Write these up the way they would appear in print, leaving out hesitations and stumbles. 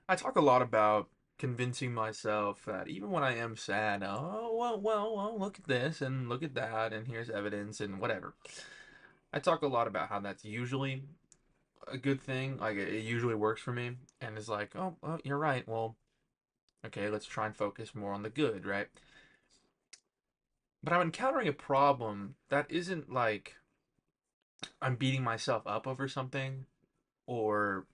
I talk a lot about convincing myself that even when I am sad, oh, well, look at this and look at that, and here's evidence and whatever. I talk a lot about how that's usually a good thing. Like, it usually works for me. And it's like, oh, well, you're right. Well, okay, let's try and focus more on the good, right? But I'm encountering a problem that isn't like I'm beating myself up over something or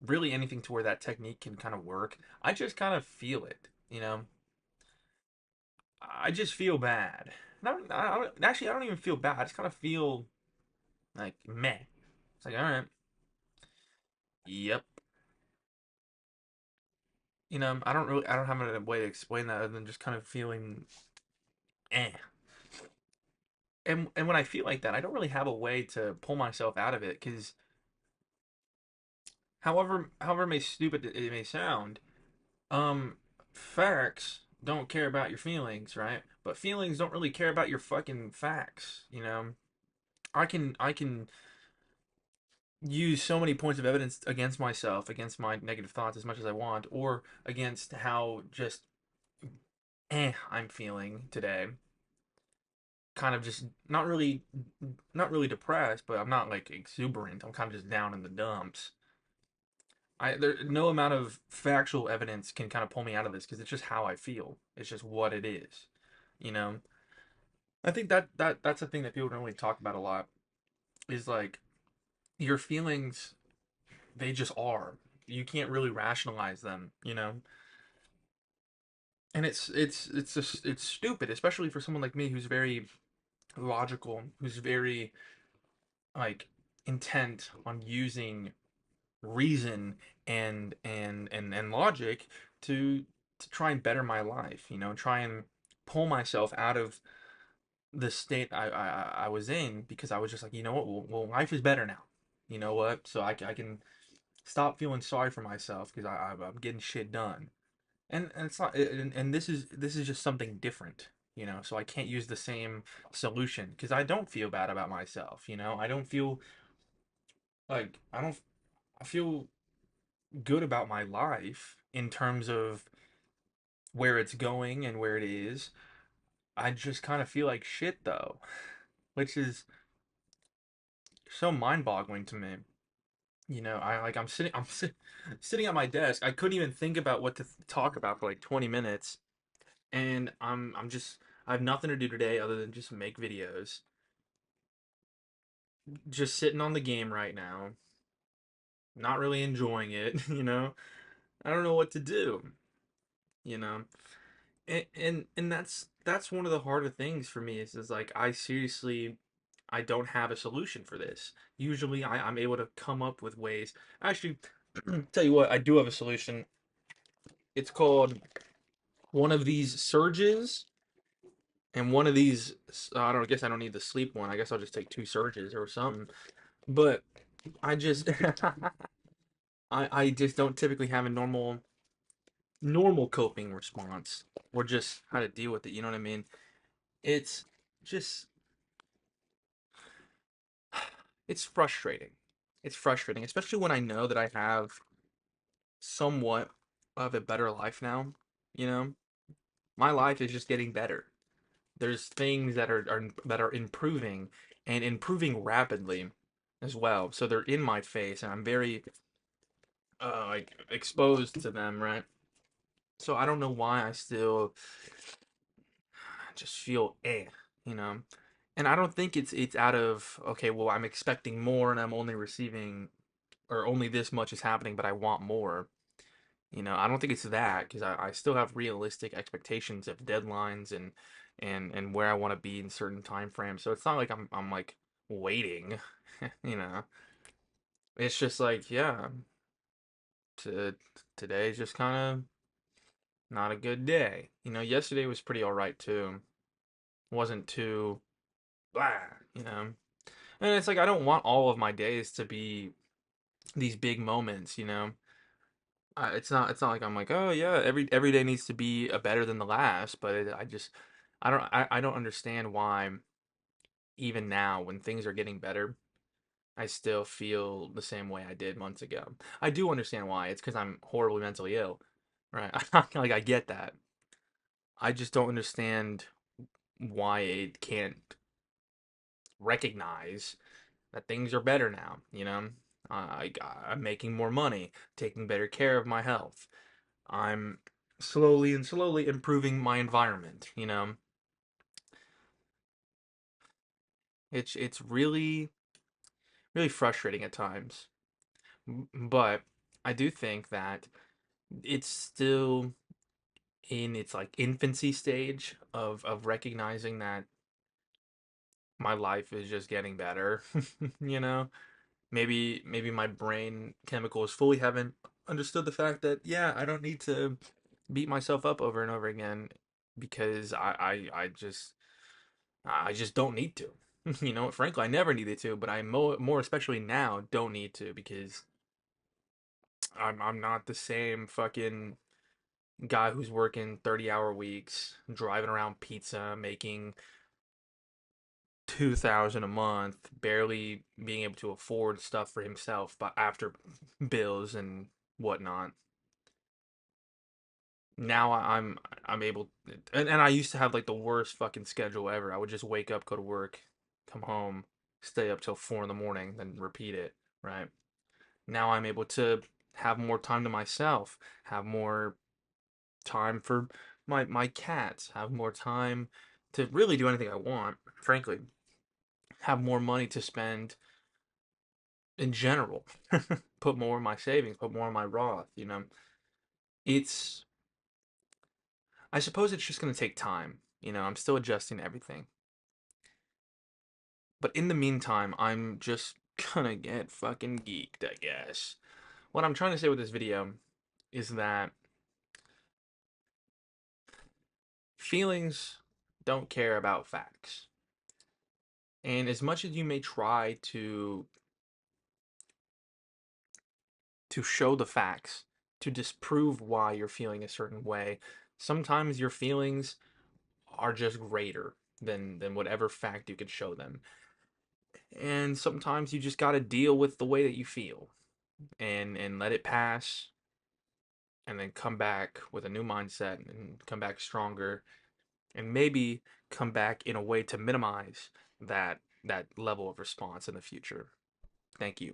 really anything to where that technique can kind of work. I just kind of feel it, you know? I just feel bad. Actually, I don't even feel bad. I just kind of feel like meh. It's like, all right, yep. I don't have a way to explain that other than just kind of feeling eh. And when I feel like that, I don't really have a way to pull myself out of it because however may stupid it may sound, um, facts don't care about your feelings, right? But feelings don't really care about your fucking facts, you know? I can use so many points of evidence against myself, against my negative thoughts as much as I want, or against how just I'm feeling today. Kind of just not really depressed, but I'm not like exuberant. I'm kind of just down in the dumps. There no amount of factual evidence can kind of pull me out of this because it's just how I feel. It's just what it is, you know. I think that's a thing that people don't really talk about a lot. Is like your feelings, they just are. You can't really rationalize them, you know. And it's just it's stupid, especially for someone like me who's very logical, who's very like intent on using reason and logic to to try and better my life, you know, try and pull myself out of the state I was in because I was just like, you know what, well life is better now. You know what? So I can stop feeling sorry for myself because I'm getting shit done. And it's not and this is just something different, you know, so I can't use the same solution because I don't feel bad about myself, you know. I don't feel like I feel good about my life in terms of where it's going and where it is. I just kind of feel like shit though, which is so mind-boggling to me. You know, sitting at my desk. I couldn't even think about what to talk about for like 20 minutes, and I'm just I have nothing to do today other than just make videos. Just sitting on the game right now, not really enjoying it, you know. I don't know what to do, you know. And that's one of the harder things for me is like I don't have a solution for this. Usually I'm able to come up with ways. Actually, tell you what, I do have a solution. It's called one of these surges and one of these I don't guess I don't need the sleep one. I guess I'll just take two surges or something. But I just I just don't typically have a normal coping response or just how to deal with it, you know what I mean? It's just it's frustrating. It's frustrating, especially when I know that I have somewhat of a better life now, you know? My life is just getting better. There's things that are improving and improving rapidly as well. So they're in my face and I'm very like exposed to them, right? So I don't know why I still just feel you know. And I don't think it's out of okay, well I'm expecting more and I'm only receiving or only this much is happening, but I want more. You know, I don't think it's that because I still have realistic expectations of deadlines and where I want to be in certain time frames. So it's not like I'm like waiting, you know. It's just like, yeah, to today's just kind of not a good day. You know, yesterday was pretty all right too. Wasn't too blah, you know. And it's like I don't want all of my days to be these big moments, you know. It's not like I'm like, oh yeah, every day needs to be a better than the last, but I just I don't understand why even now when things are getting better, I still feel the same way I did months ago. I do understand why. It's because I'm horribly mentally ill, right? Like I get that. I just don't understand why it can't recognize that things are better now, you know? I'm making more money, taking better care of my health. I'm slowly improving my environment, you know? It's really frustrating at times. But I do think that it's still in its like infancy stage of recognizing that my life is just getting better, you know? Maybe my brain chemicals fully haven't understood the fact that yeah, I don't need to beat myself up over and over again because I just don't need to. You know, frankly, I never needed to, but I more especially now don't need to because I'm not the same fucking guy who's working 30-hour weeks, driving around pizza, making 2,000 a month, barely being able to afford stuff for himself, but after bills and whatnot. Now I'm able, and I used to have like the worst fucking schedule ever. I would just wake up, go to work, come home, stay up till 4 in the morning, then repeat it, right? Now I'm able to have more time to myself, have more time for my cats, have more time to really do anything I want, frankly, have more money to spend in general. Put more in my savings, put more in my Roth, you know. It's I suppose it's just going to take time. You know, I'm still adjusting to everything. But in the meantime, I'm just gonna get fucking geeked, I guess. What I'm trying to say with this video is that feelings don't care about facts. And as much as you may try to show the facts, to disprove why you're feeling a certain way, sometimes your feelings are just greater than whatever fact you could show them. And sometimes you just got to deal with the way that you feel and let it pass and then come back with a new mindset and come back stronger and maybe come back in a way to minimize that level of response in the future. Thank you.